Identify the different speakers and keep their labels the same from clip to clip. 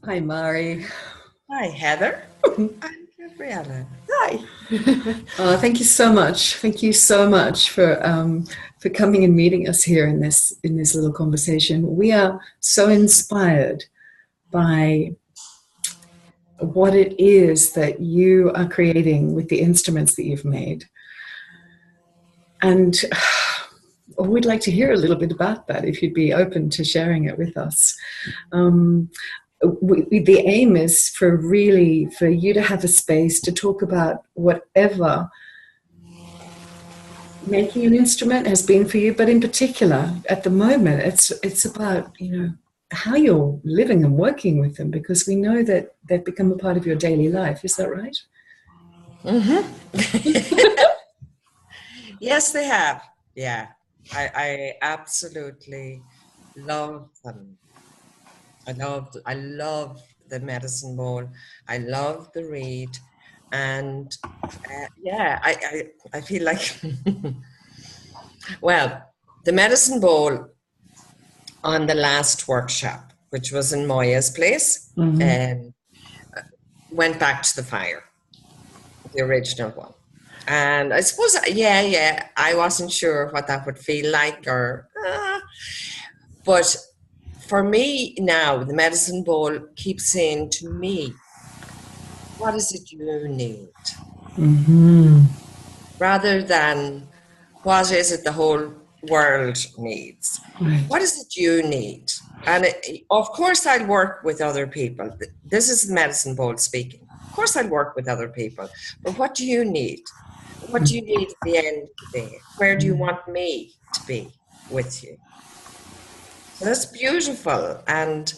Speaker 1: Hi, Mari.
Speaker 2: Hi, Heather. I'm Gabriella. Hi.
Speaker 1: Thank you so much. Thank you so much for coming and meeting us here in this little conversation. We are so inspired by what it is that you are creating with the instruments that you've made, and we'd like to hear a little bit about that if you'd be open to sharing it with us. The aim is for you to have a space to talk about whatever making an instrument has been for you, but in particular at the moment it's about how you're living and working with them, because we know that they've become a part of your daily life. Is that right?
Speaker 2: Yes, they have. Yeah, I absolutely love them. I love the medicine ball. I love the reed, and yeah, I feel like well, the medicine ball on the last workshop, which was in Moya's place, went back to the fire, the original one. And I suppose, yeah, I wasn't sure what that would feel like, but for me now, the medicine ball keeps saying to me, what is it you need? Rather than what is it the whole world needs?
Speaker 1: Right.
Speaker 2: What is it you need? And of course, I'll work with other people. This is the medicine ball speaking. Of course, I'll work with other people. But what do you need? What do you need at the end of the day? Where do you want me to be with you? So that's beautiful. And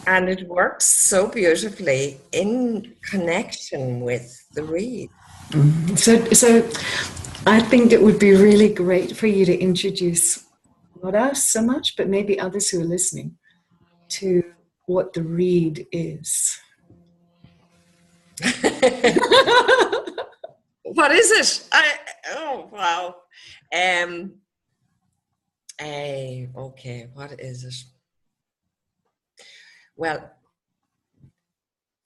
Speaker 2: it works so beautifully in connection with the reed.
Speaker 1: So I think it would be really great for you to introduce not us so much, but maybe others who are listening, to what the reed is.
Speaker 2: What is it? Oh wow. Okay, what is it? Well,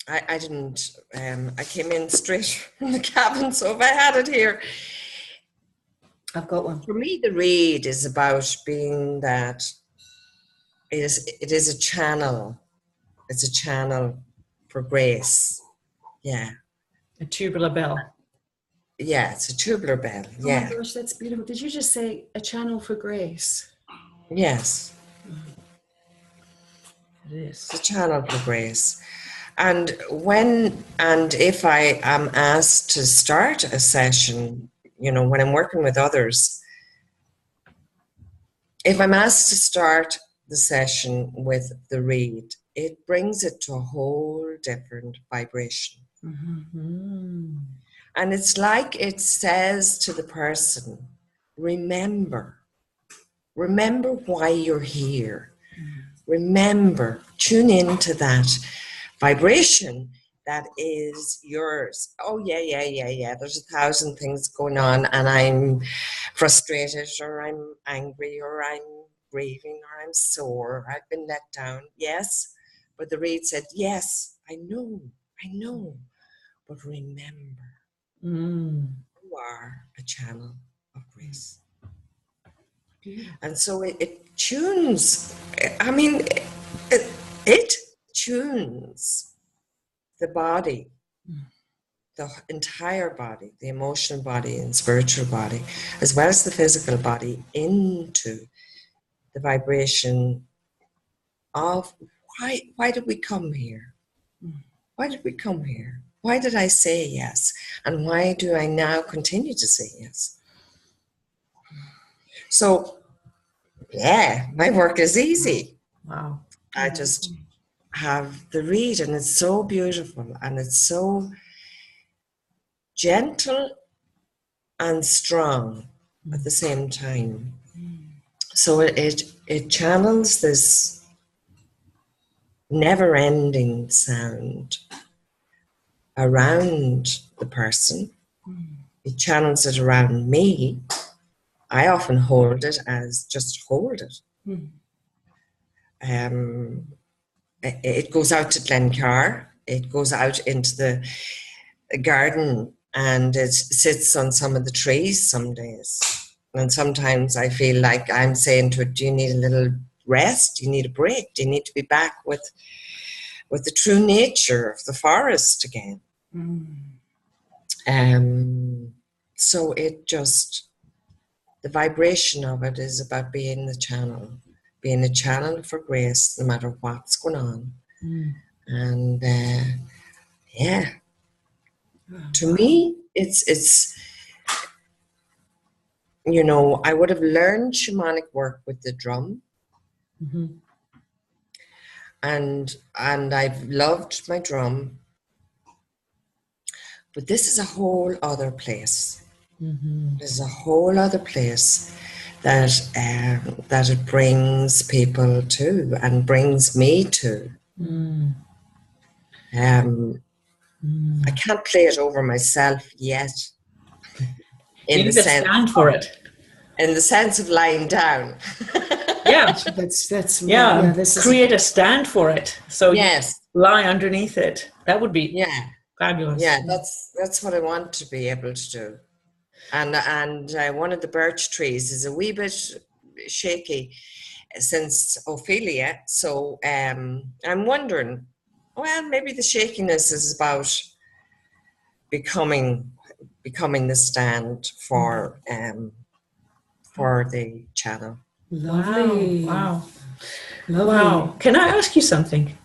Speaker 2: I didn't. I came in straight from the cabin, so if I had it here,
Speaker 1: I've got one.
Speaker 2: For me, the reed is about being that. It is a channel. It's a channel for grace. Yeah.
Speaker 1: A tubular bell.
Speaker 2: Yeah, it's a tubular bell. Yeah.
Speaker 1: Oh my gosh, that's beautiful. Did you just say a channel for grace?
Speaker 2: Yes.
Speaker 1: It is.
Speaker 2: It's a channel for grace. And if I am asked to start a session, when I'm working with others, if I'm asked to start the session with the reed, it brings it to a whole different vibration.
Speaker 1: Mm-hmm.
Speaker 2: And it's like it says to the person, remember why you're here. Remember, tune into that vibration that is yours. Oh, yeah. There's 1,000 things going on, and I'm frustrated, or I'm angry, or I'm grieving, or I'm sore, or I've been let down. Yes, but the reed said, yes, I know, but remember, you are a channel of grace. And so it tunes, it tunes the body, the entire body, the emotional body and spiritual body, as well as the physical body, into the vibration of why did we come here? Why did we come here? Why did I say yes? And why do I now continue to say yes? So, yeah, my work is easy.
Speaker 1: Wow.
Speaker 2: I just have the reed, and it's so beautiful, and it's so gentle and strong at the same time. So it channels this never-ending sound around the person. It channels it around me. I often hold it as just hold it. it goes out to Glencar. It goes out into the garden, and it sits on some of the trees some days. And sometimes I feel like I'm saying to it, do you need a little rest? Do you need a break? Do you need to be back with the true nature of the forest again? So it just, the vibration of it is about being a channel for grace, no matter what's going on. And yeah, to me, it's you know, I would have learned shamanic work with the drum, and I've loved my drum, but this is a whole other place. There's a whole other place that it brings people to, and brings me to. I can't play it over myself yet.
Speaker 3: You need to stand for it.
Speaker 2: In the sense of lying down.
Speaker 3: Yeah.
Speaker 1: That's
Speaker 3: yeah. Create a stand for it. So
Speaker 2: yes,
Speaker 3: you lie underneath it. That would be fabulous.
Speaker 2: Yeah, that's what I want to be able to do. And one of the birch trees is a wee bit shaky since Ophelia. So I'm wondering, well, maybe the shakiness is about becoming the stand for the channel.
Speaker 1: Lovely.
Speaker 3: Wow.
Speaker 1: Lovely.
Speaker 3: Wow. Can I ask you something?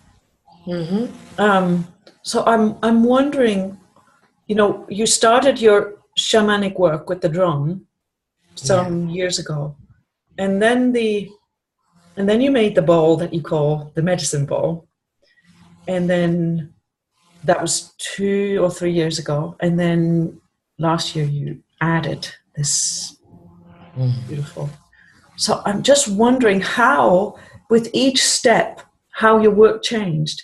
Speaker 3: So I'm wondering, you know, you started your shamanic work with the drum some years ago, and then you made the ball that you call the medicine ball, and then that was 2 or 3 years ago, and then last year you added this beautiful. So I'm just wondering how, with each step, how your work changed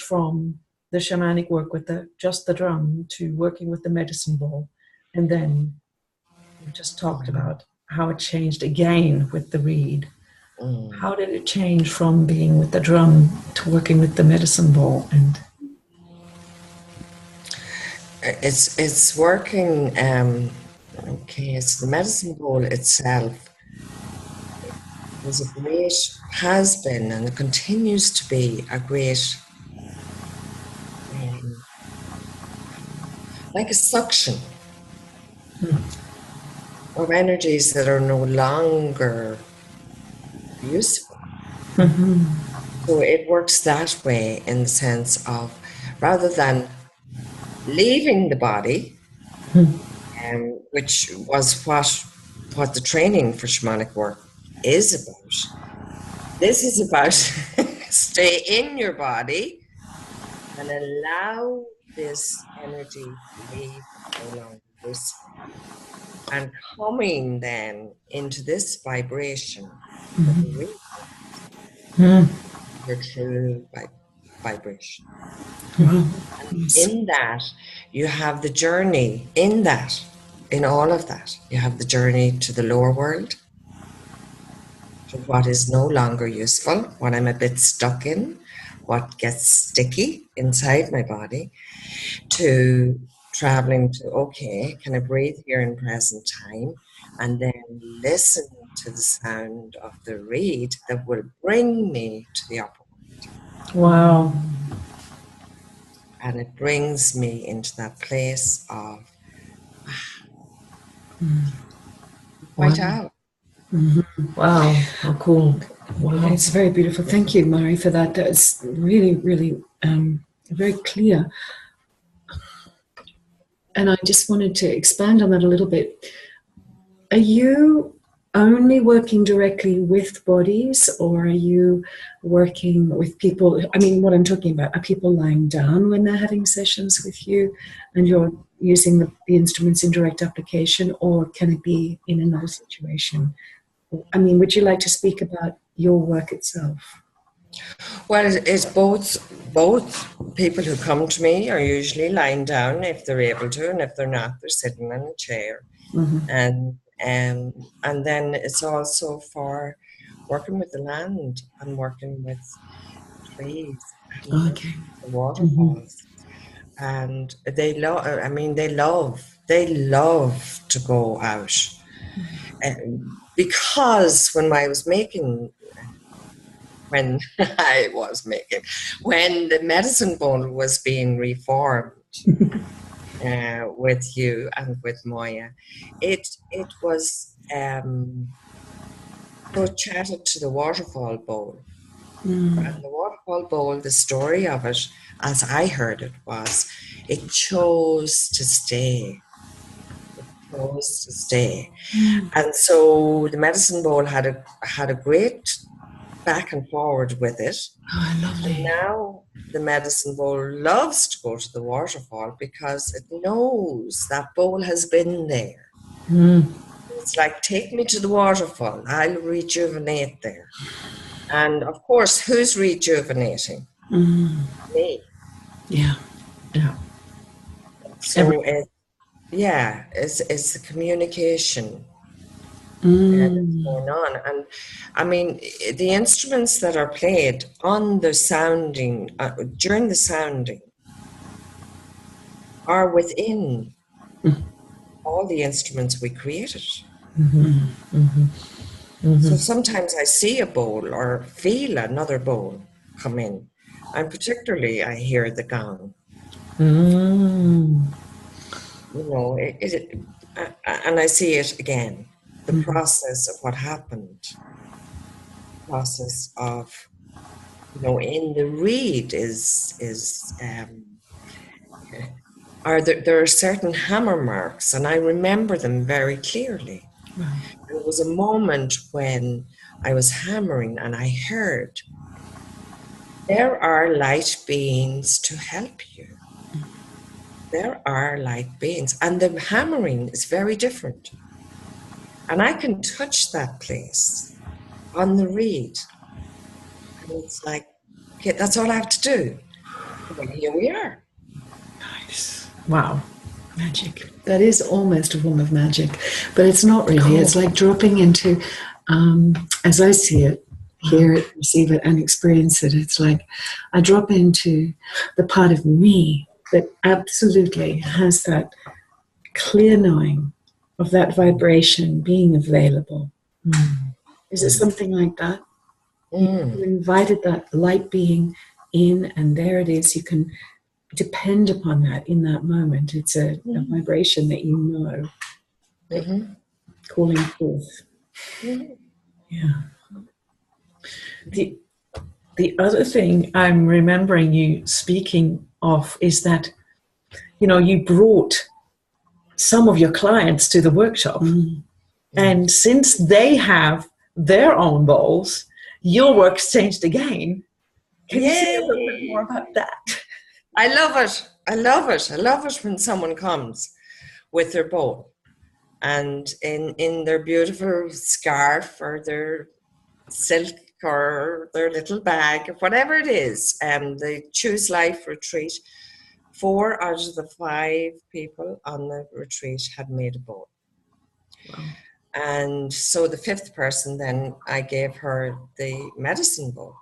Speaker 3: from the shamanic work with just the drum to working with the medicine ball. And then we just talked about how it changed again with the reed. How did it change from being with the drum to working with the medicine ball? And
Speaker 2: it's working. It's the medicine ball itself has been and it continues to be a great, like a suction of energies that are no longer useful. So it works that way, in the sense of, rather than leaving the body, which was what the training for shamanic work is about. This is about stay in your body and allow this energy to leave no longer useful, and coming then into this vibration, your true vibration. And in that, you have the journey. In all of that, you have the journey to the lower world, to what is no longer useful, what I'm a bit stuck in, what gets sticky inside my body, to traveling to, okay, can I breathe here in present time, and then listen to the sound of the reed that will bring me to the upper world.
Speaker 3: wow.
Speaker 2: And it brings me into that place of right out.
Speaker 3: Wow, how cool. Wow.
Speaker 1: It's very beautiful. Thank you, Mari, for that. That's really, really very clear. And I just wanted to expand on that a little bit. Are you only working directly with bodies, or are you working with people? I mean, what I'm talking about, are people lying down when they're having sessions with you and you're using the instruments in direct application, or can it be in another situation? I mean, would you like to speak about your work itself?
Speaker 2: Well, it's both people who come to me are usually lying down if they're able to, and if they're not, they're sitting in a chair. And then it's also for working with the land and working with trees and
Speaker 1: Okay.
Speaker 2: the waterfalls. And they love, I mean, they love to go out. Because when I was making, when the medicine bowl was being reformed, with you and with Moya, it was so it chatted to the waterfall bowl. And the waterfall bowl, the story of it, as I heard it, was it chose to stay. It chose to stay. And so the medicine bowl had a great back and forward with it.
Speaker 1: Oh, lovely.
Speaker 2: And now the medicine bowl loves to go to the waterfall because it knows that bowl has been there. It's like, take me to the waterfall. I'll rejuvenate there. And of course, who's rejuvenating? Me.
Speaker 1: Yeah.
Speaker 2: So it's the communication that's going on. And I mean, the instruments that are played on the sounding, during the sounding, are within all the instruments we created. So sometimes I see a bowl or feel another bowl come in, and particularly I hear the gong. You know, and I see it again. The process of what happened, process of, you know, in the reed there are certain hammer marks, and I remember them very clearly.
Speaker 1: Right.
Speaker 2: There was a moment when I was hammering and I heard, there are light beings to help you. There are light beings. And the hammering is very different. And I can touch that place on the reed. And it's like, okay, that's all I have to do. Well, here we are.
Speaker 1: Nice. Wow. Magic. That is almost a form of magic, but it's not really. Cool. It's like dropping into, as I see it, hear it, receive it, and experience it. It's like I drop into the part of me that absolutely has that clear knowing of that vibration being available. Is it something like that? You invited that light being in, and there it is. You can depend upon that in that moment. It's a vibration that you know, calling forth. Yeah. The other thing I'm remembering you speaking of is that, you know, you brought some of your clients to the workshop, and since they have their own bowls, your work's changed again. Can you say a little bit more about that?
Speaker 2: I love it. I love it. I love it when someone comes with their bowl and in their beautiful scarf or their silk or their little bag, whatever it is. The Choose Life retreat, 4 out of the 5 people on the retreat had made a bowl. Wow. And so the 5th person, then I gave her the medicine bowl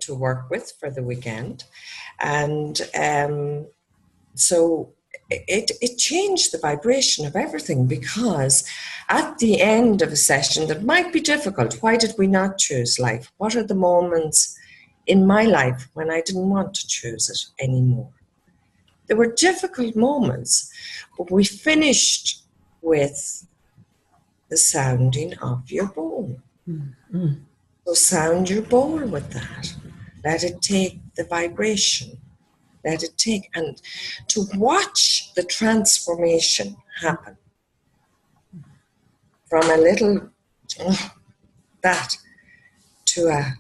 Speaker 2: to work with for the weekend. And so it changed the vibration of everything, because at the end of a session that might be difficult, why did we not choose life? What are the moments in my life when I didn't want to choose it anymore? There were difficult moments, but we finished with the sounding of your bowl. So sound your bowl with that. Let it take the vibration. Let it take, and to watch the transformation happen from a little that to a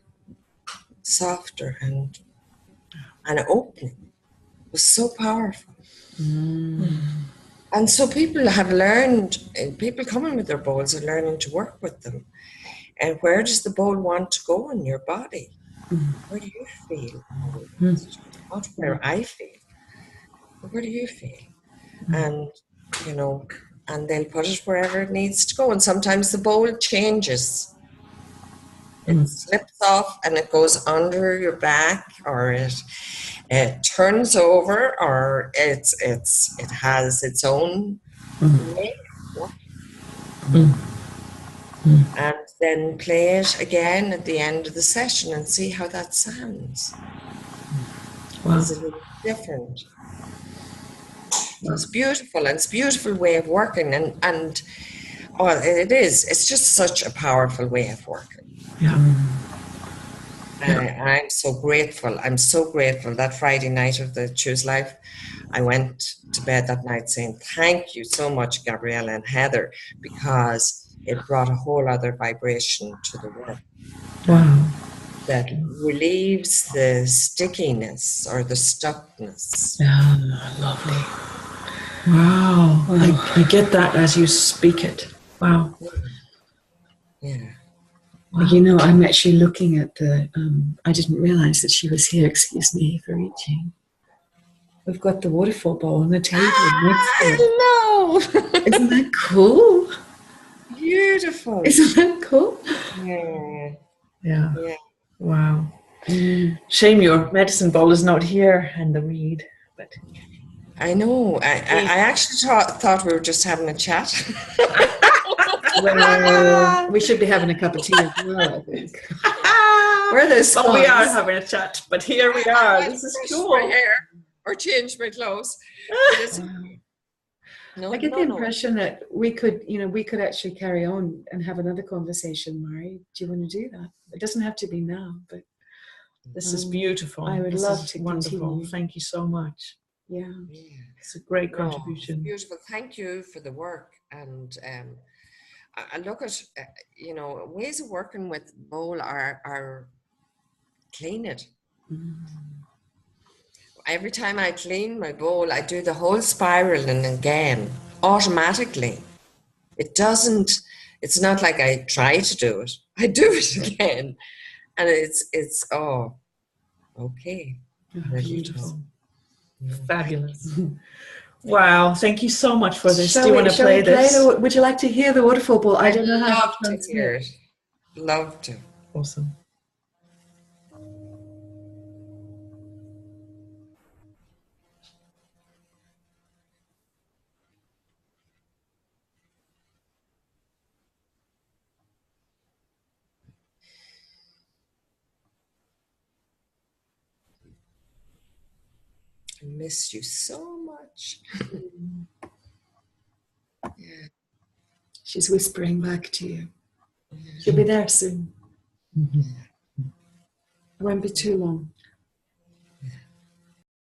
Speaker 2: softer and an opening was so powerful. And so people have learned, people coming with their bowls are learning to work with them. And where does the bowl want to go in your body? Where do you feel? Not where I feel, but where do you feel? And, you know, and they'll put it wherever it needs to go. And sometimes the bowl changes. It slips off and it goes under your back, or it turns over, or it has its own way of working. And then play it again at the end of the session and see how that sounds.
Speaker 1: Wow.
Speaker 2: Is it a little different? It's beautiful, and it's a beautiful way of working, and well, it is. It's just such a powerful way of working.
Speaker 1: Yeah.
Speaker 2: I'm so grateful. I'm so grateful. That Friday night of the Choose Life, I went to bed that night saying, thank you so much, Gabriella and Heather, because it brought a whole other vibration to the work.
Speaker 1: Wow.
Speaker 2: That relieves the stickiness or the stuckness.
Speaker 1: Yeah, lovely.
Speaker 3: Wow. I get that as you speak it. Wow.
Speaker 2: Yeah.
Speaker 1: You know, I'm actually looking at the, I didn't realize that she was here. Excuse me for reaching. We've got the waterfall bowl on the table.
Speaker 2: Hello!
Speaker 1: Isn't that cool?
Speaker 2: Beautiful.
Speaker 1: Isn't that cool?
Speaker 2: Yeah.
Speaker 3: Yeah.
Speaker 2: Yeah.
Speaker 3: Wow. Shame your medicine bowl is not here and the reed, but
Speaker 2: I know. I actually thought we were just having a chat.
Speaker 1: Well, we should be having a cup of tea as well, I think. Where are those
Speaker 3: well, we are
Speaker 1: scones?
Speaker 3: having a chat, but here we are. This is cool.
Speaker 2: My hair or change my clothes. No,
Speaker 1: I get the impression that we could, you know, we could actually carry on and have another conversation, Mari. Do you want to do that? It doesn't have to be now, but
Speaker 3: This is beautiful.
Speaker 1: I would
Speaker 3: This
Speaker 1: love
Speaker 3: is
Speaker 1: to
Speaker 3: wonderful.
Speaker 1: continue.
Speaker 3: Thank you so much.
Speaker 1: yeah.
Speaker 3: It's a great
Speaker 2: No,
Speaker 3: contribution.
Speaker 2: beautiful. Thank you for the work. And I look at, you know, ways of working with bowl are clean it. Every time I clean my bowl, I do the whole spiraling again, automatically. It's not like I try to do it. I do it again. And it's okay.
Speaker 1: Beautiful.
Speaker 3: Fabulous. Wow. Thank you so much for this.
Speaker 1: Shall
Speaker 3: Do you
Speaker 1: we-
Speaker 3: want to
Speaker 1: shall
Speaker 3: play
Speaker 1: we play
Speaker 3: this?
Speaker 1: would you like to hear the waterfall ball? I don't know how
Speaker 2: Love to hear it. Love to.
Speaker 3: Awesome.
Speaker 2: I miss you so much. Yeah.
Speaker 1: She's whispering back to you. She'll be there soon. It won't be too long.